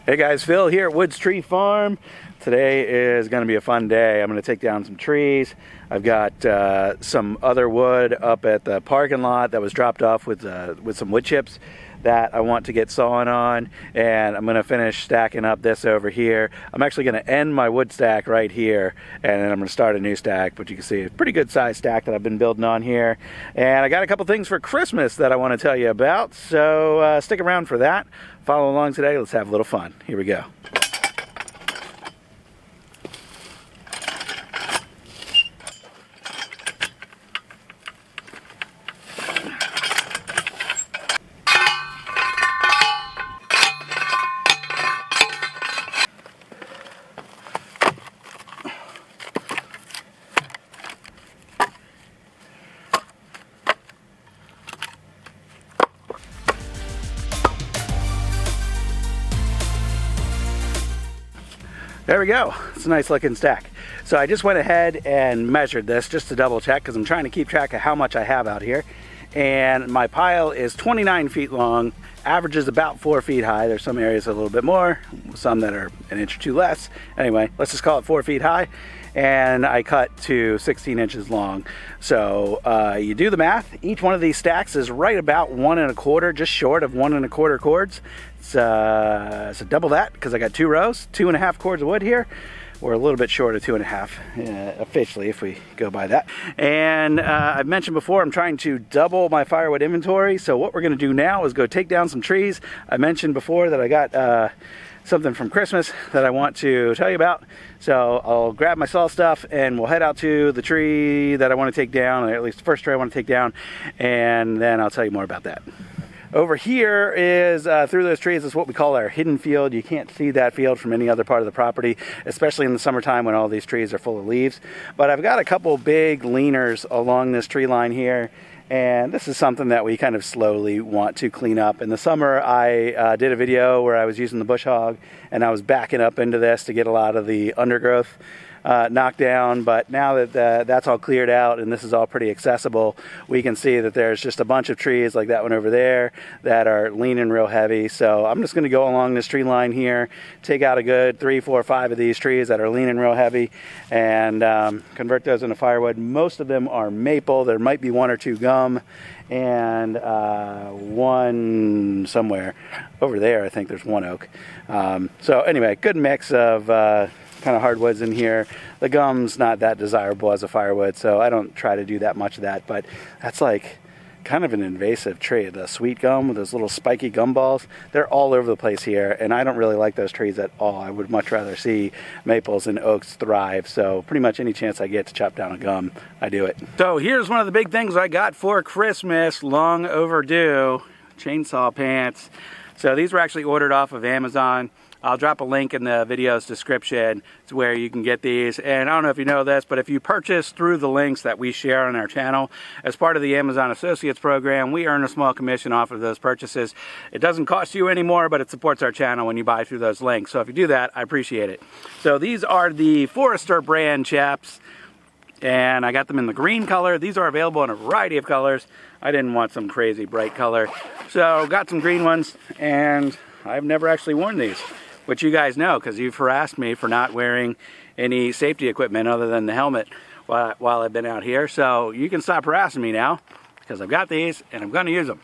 Hey guys, Phil here at Woods Tree Farm. Today is going to be a fun day. I'm going to take down some trees. I've got some other wood up at the parking lot that was dropped off with some wood chips that I want to get sawing on, and I'm going to finish stacking up this over here. I'm actually going to end my wood stack right here, and then I'm going to start a new stack, but you can see a pretty good size stack that I've been building on here. And I got a couple things for Christmas that I want to tell you about, so stick around for that. Follow along today. Let's have a little fun. Here we go. There we go. It's a nice looking stack. So I just went ahead and measured this just to double check, because I'm trying to keep track of how much I have out here. And my pile is 29 feet long, averages about 4 feet high. There's some areas a little bit more, some that are an inch or two less. Anyway, let's just call it 4 feet high. And I cut to 16 inches long. So you do the math. Each one of these stacks is right about 1 1/4, just short of 1 1/4 cords. So double that, because I got 2 rows, 2.5 cords of wood here. We're a little bit short of 2.5 officially, if we go by that. And I've mentioned before, I'm trying to double my firewood inventory. So what we're going to do now is go take down some trees. I mentioned before that I got something from Christmas that I want to tell you about. So I'll grab my saw stuff and we'll head out to the tree that I want to take down, or at least the first tree I want to take down, and then I'll tell you more about that. Over here is, through those trees, is what we call our hidden field. You can't see that field from any other part of the property, especially in the summertime when all these trees are full of leaves. But I've got a couple big leaners along this tree line here, and this is something that we kind of slowly want to clean up. In the summer, I did a video where I was using the bush hog, and I was backing up into this to get a lot of the undergrowth knocked down. But now that that's all cleared out and this is all pretty accessible, we can see that there's just a bunch of trees like that one over there that are leaning real heavy. So I'm just going to go along this tree line here, take out a good 3, 4, 5 of these trees that are leaning real heavy, and convert those into firewood. Most of them are maple. There might be 1 or 2 gum, and one somewhere over there, I think there's 1 oak. So anyway, good mix of kind of hardwoods in here. The gum's not that desirable as a firewood, so I don't try to do that much of that, but that's like kind of an invasive tree. The sweet gum with those little spiky gum balls, they're all over the place here, and I don't really like those trees at all. I would much rather see maples and oaks thrive, so pretty much any chance I get to chop down a gum, I do it. So here's one of the big things I got for Christmas, long overdue, chainsaw pants. So these were actually ordered off of Amazon. I'll drop a link in the video's description to where you can get these. And I don't know if you know this, but if you purchase through the links that we share on our channel, as part of the Amazon Associates program, we earn a small commission off of those purchases. It doesn't cost you any more, but it supports our channel when you buy through those links. So if you do that, I appreciate it. So these are the Forester brand chaps, and I got them in the green color. These are available in a variety of colors. I didn't want some crazy bright color, so got some green ones, and I've never actually worn these, which you guys know because you've harassed me for not wearing any safety equipment other than the helmet while I've been out here. So you can stop harassing me now, because I've got these and I'm going to use them.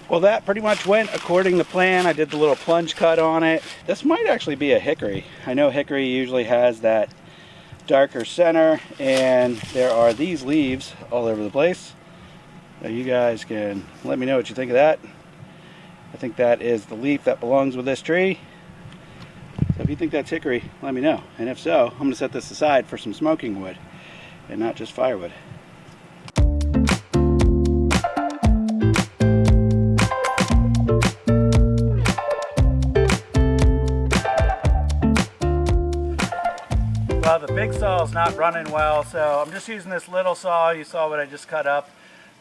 Well, that pretty much went according to plan. I did the little plunge cut on it. This might actually be a hickory. I know hickory usually has that darker center, and there are these leaves all over the place. So you guys can let me know what you think of that. I think that is the leaf that belongs with this tree. So if you think that's hickory, let me know. And if so, I'm going to set this aside for some smoking wood and not just firewood. Well, the big saw is not running well, so I'm just using this little saw. You saw what I just cut up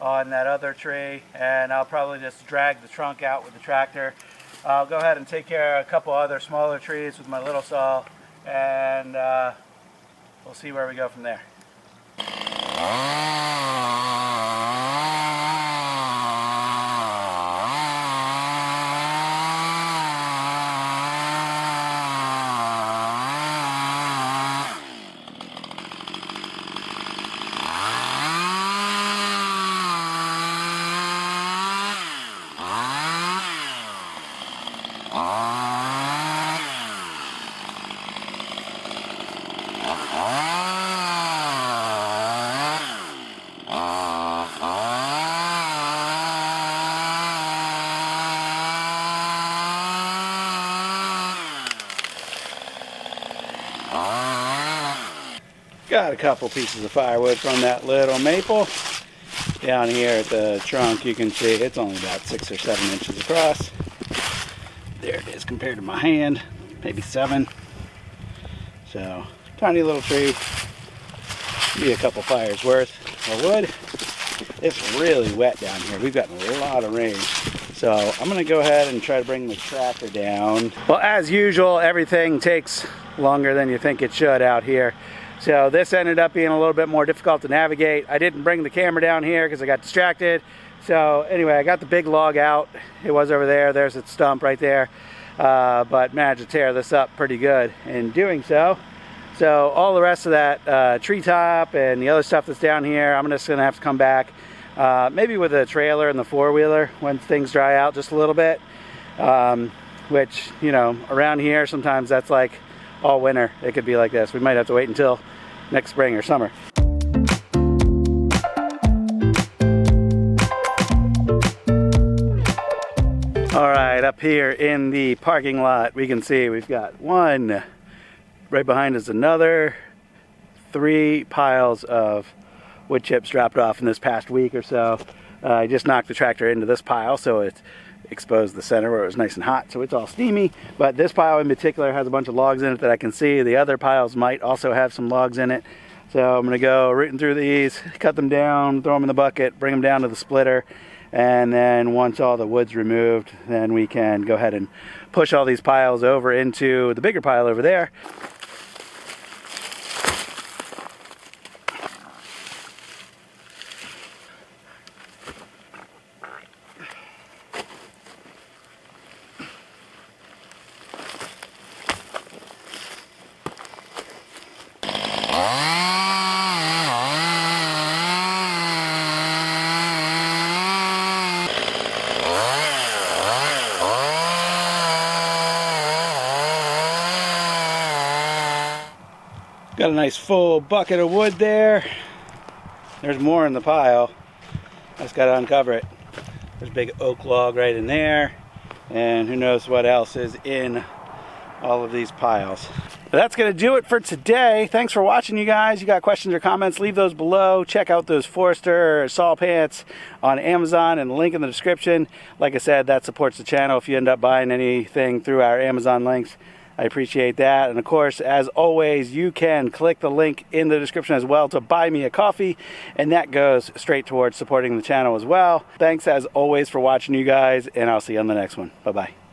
on that other tree, and I'll probably just drag the trunk out with the tractor. I'll go ahead and take care of a couple other smaller trees with my little saw, and we'll see where we go from there. Got a couple pieces of firewood from that little maple. Down here at the trunk, you can see it's only about 6 or 7 inches across. There it is compared to my hand, maybe 7. So, tiny little tree. Be a couple fires worth of wood. It's really wet down here. We've gotten a lot of rain. So I'm going to go ahead and try to bring the tractor down. Well, as usual, everything takes longer than you think it should out here. So this ended up being a little bit more difficult to navigate. I didn't bring the camera down here because I got distracted. So anyway, I got the big log out. It was over there. There's its stump right there. But managed to tear this up pretty good in doing so. So all the rest of that treetop and the other stuff that's down here, I'm just going to have to come back. Maybe with a trailer and the four-wheeler when things dry out just a little bit. Which, you know, around here sometimes that's like all winter. It could be like this. We might have to wait until next spring or summer. All right, up here in the parking lot, we can see we've got one. Right behind us another. 3 piles of wood chips dropped off in this past week or so. I just knocked the tractor into this pile, so it exposed the center where it was nice and hot, so it's all steamy. But this pile in particular has a bunch of logs in it that I can see. The other piles might also have some logs in it. So I'm going to go rooting through these, cut them down, throw them in the bucket, bring them down to the splitter, and then once all the wood's removed, then we can go ahead and push all these piles over into the bigger pile over there. Got a nice full bucket of wood there. There's more in the pile. I just got to uncover it. There's a big oak log right in there. And who knows what else is in all of these piles. But that's going to do it for today. Thanks for watching, you guys. You got questions or comments, leave those below. Check out those Forester saw pants on Amazon and the link in the description. Like I said, that supports the channel if you end up buying anything through our Amazon links. I appreciate that. And of course, as always, you can click the link in the description as well to buy me a coffee, and that goes straight towards supporting the channel as well. Thanks as always for watching, you guys, and I'll see you on the next one. Bye-bye.